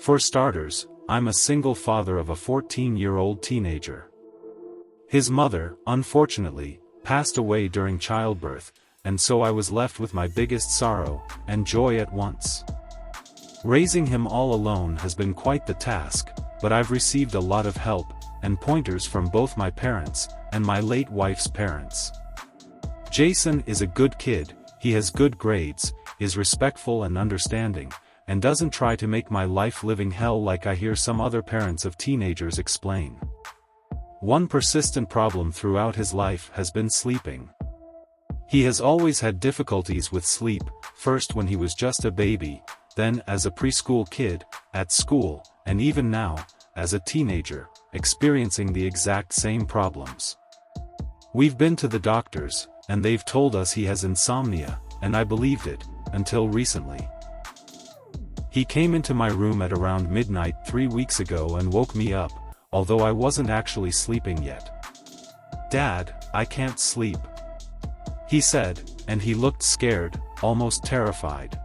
For starters, I'm a single father of a 14-year-old teenager. His mother, unfortunately, passed away during childbirth, and so I was left with my biggest sorrow and joy at once. Raising him all alone has been quite the task, but I've received a lot of help and pointers from both my parents and my late wife's parents. Jason is a good kid, he has good grades, is respectful and understanding, and doesn't try to make my life living hell like I hear some other parents of teenagers explain. One persistent problem throughout his life has been sleeping. He has always had difficulties with sleep, first when he was just a baby, then as a preschool kid, at school, and even now, as a teenager, experiencing the exact same problems. We've been to the doctors, and they've told us he has insomnia, and I believed it, until recently. He came into my room at around midnight 3 weeks ago and woke me up, although I wasn't actually sleeping yet. "Dad, I can't sleep," he said, and he looked scared, almost terrified.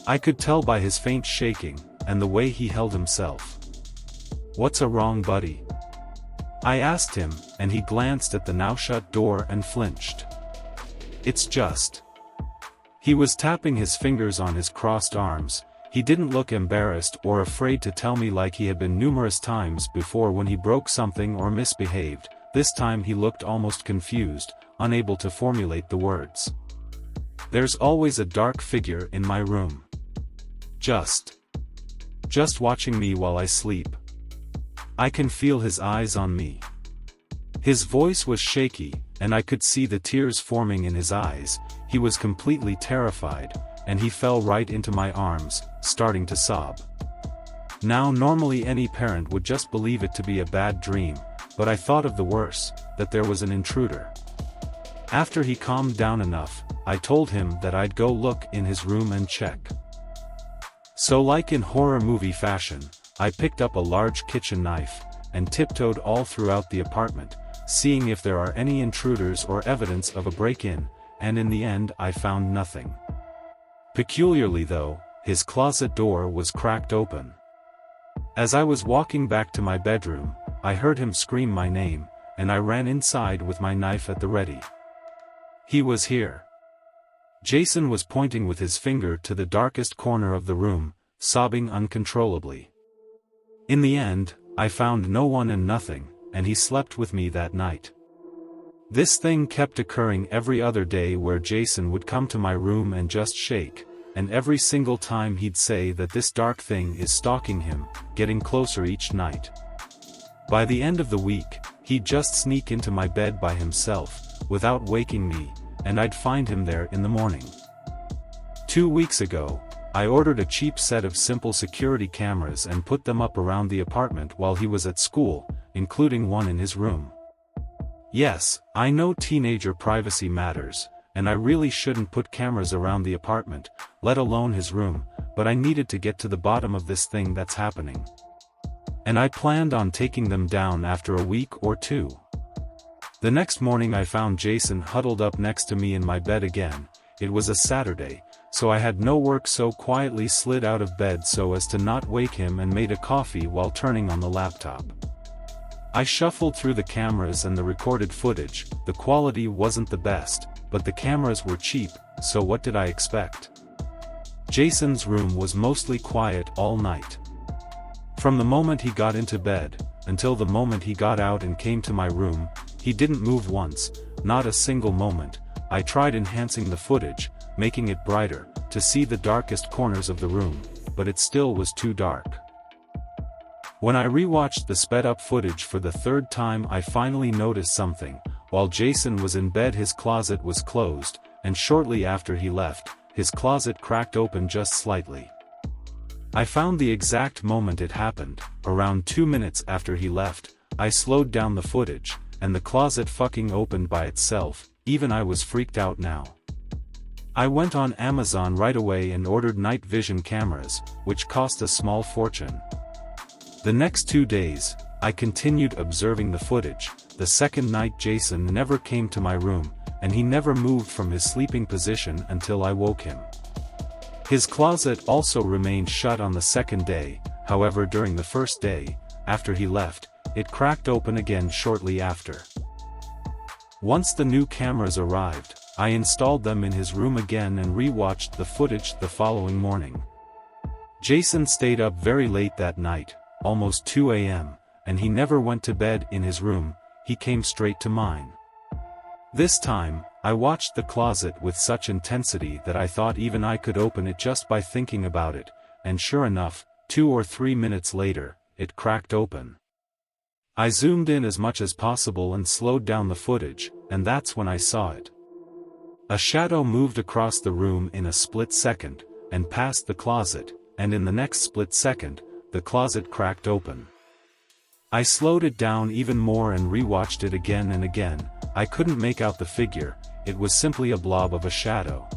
I could tell by his faint shaking, and the way he held himself. "What's wrong, buddy?" I asked him, and he glanced at the now-shut door and flinched. "It's just..." He was tapping his fingers on his crossed arms. He didn't look embarrassed or afraid to tell me like he had been numerous times before when he broke something or misbehaved. This time he looked almost confused, unable to formulate the words. "There's always a dark figure in my room. Just watching me while I sleep. I can feel his eyes on me." His voice was shaky, and I could see the tears forming in his eyes. He was completely terrified, and he fell right into my arms, starting to sob. Now normally any parent would just believe it to be a bad dream, but I thought of the worst, that there was an intruder. After he calmed down enough, I told him that I'd go look in his room and check. So like in horror movie fashion, I picked up a large kitchen knife, and tiptoed all throughout the apartment, seeing if there are any intruders or evidence of a break-in, and in the end I found nothing. Peculiarly though, his closet door was cracked open. As I was walking back to my bedroom, I heard him scream my name, and I ran inside with my knife at the ready. He was here. Jason was pointing with his finger to the darkest corner of the room, sobbing uncontrollably. In the end, I found no one and nothing, and he slept with me that night. This thing kept occurring every other day where Jason would come to my room and just shake, and every single time he'd say that this dark thing is stalking him, getting closer each night. By the end of the week, he'd just sneak into my bed by himself, without waking me, and I'd find him there in the morning. 2 weeks ago, I ordered a cheap set of simple security cameras and put them up around the apartment while he was at school, including one in his room. Yes, I know teenager privacy matters, and I really shouldn't put cameras around the apartment, let alone his room, but I needed to get to the bottom of this thing that's happening. And I planned on taking them down after a week or two. The next morning I found Jason huddled up next to me in my bed again. It was a Saturday, so I had no work, so quietly slid out of bed so as to not wake him and made a coffee while turning on the laptop. I shuffled through the cameras and the recorded footage. The quality wasn't the best, but the cameras were cheap, so what did I expect? Jason's room was mostly quiet all night. From the moment he got into bed, until the moment he got out and came to my room, he didn't move once, not a single moment. I tried enhancing the footage, making it brighter, to see the darkest corners of the room, but it still was too dark. When I rewatched the sped-up footage for the third time, I finally noticed something. While Jason was in bed, his closet was closed, and shortly after he left, his closet cracked open just slightly. I found the exact moment it happened, around 2 minutes after he left. I slowed down the footage, and the closet fucking opened by itself. Even I was freaked out now. I went on Amazon right away and ordered night vision cameras, which cost a small fortune. The next 2 days, I continued observing the footage. The second night Jason never came to my room, and he never moved from his sleeping position until I woke him. His closet also remained shut on the second day. however during the first day, after he left, it cracked open again shortly after. Once the new cameras arrived, I installed them in his room again and re-watched the footage the following morning. Jason stayed up very late that night, almost 2 a.m., and he never went to bed in his room, he came straight to mine. This time, I watched the closet with such intensity that I thought even I could open it just by thinking about it, and sure enough, 2 or 3 minutes later, it cracked open. I zoomed in as much as possible and slowed down the footage, and that's when I saw it. A shadow moved across the room in a split second, and past the closet, and in the next split second, the closet cracked open. I slowed it down even more and rewatched it again and again. I couldn't make out the figure, it was simply a blob of a shadow.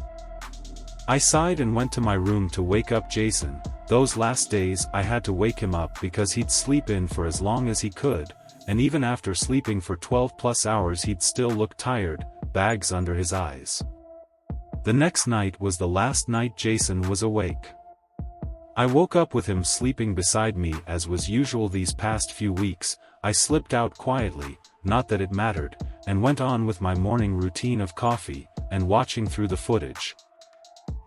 I sighed and went to my room to wake up Jason. Those last days I had to wake him up because he'd sleep in for as long as he could, and even after sleeping for 12+ hours he'd still look tired, bags under his eyes. The next night was the last night Jason was awake. I woke up with him sleeping beside me as was usual these past few weeks. I slipped out quietly, not that it mattered, and went on with my morning routine of coffee, and watching through the footage.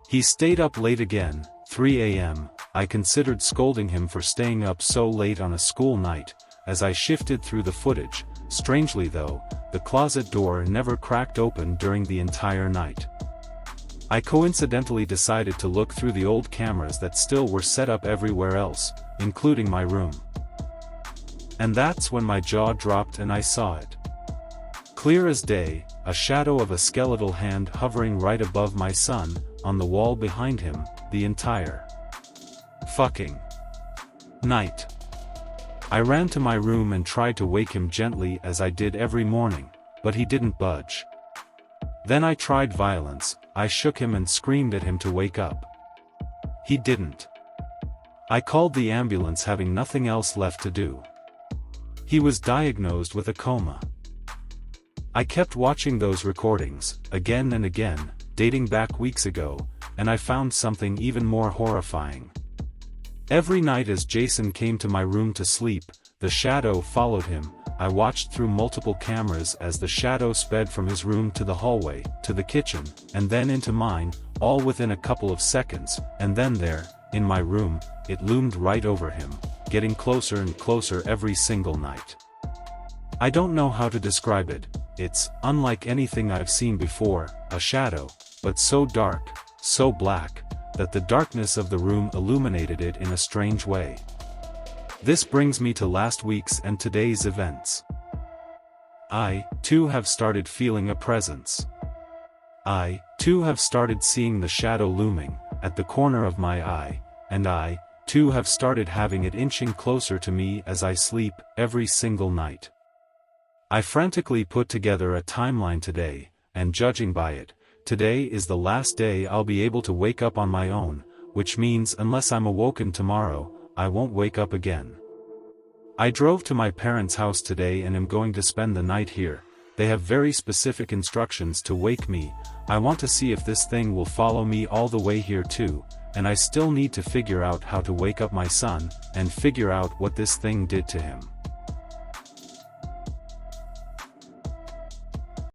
He stayed up late again, 3 a.m., I considered scolding him for staying up so late on a school night, as I shifted through the footage. Strangely though, the closet door never cracked open during the entire night. I coincidentally decided to look through the old cameras that still were set up everywhere else, including my room. And that's when my jaw dropped and I saw it. Clear as day, a shadow of a skeletal hand hovering right above my son, on the wall behind him, the entire fucking night. I ran to my room and tried to wake him gently as I did every morning, but he didn't budge. Then I tried violence. I shook him and screamed at him to wake up. He didn't. I called the ambulance having nothing else left to do. He was diagnosed with a coma. I kept watching those recordings, again and again, dating back weeks ago, and I found something even more horrifying. Every night as Jason came to my room to sleep, the shadow followed him. I watched through multiple cameras as the shadow sped from his room to the hallway, to the kitchen, and then into mine, all within a couple of seconds, and then there, in my room, it loomed right over him, getting closer and closer every single night. I don't know how to describe it. It's unlike anything I've seen before, a shadow, but so dark, so black, that the darkness of the room illuminated it in a strange way. This brings me to last week's and today's events. I, too, have started feeling a presence. I, too, have started seeing the shadow looming, at the corner of my eye, and I, too, have started having it inching closer to me as I sleep, every single night. I frantically put together a timeline today, and judging by it, today is the last day I'll be able to wake up on my own, which means unless I'm awoken tomorrow, I won't wake up again. I drove to my parents' house today and am going to spend the night here. They have very specific instructions to wake me. I want to see if this thing will follow me all the way here too, and I still need to figure out how to wake up my son, and figure out what this thing did to him.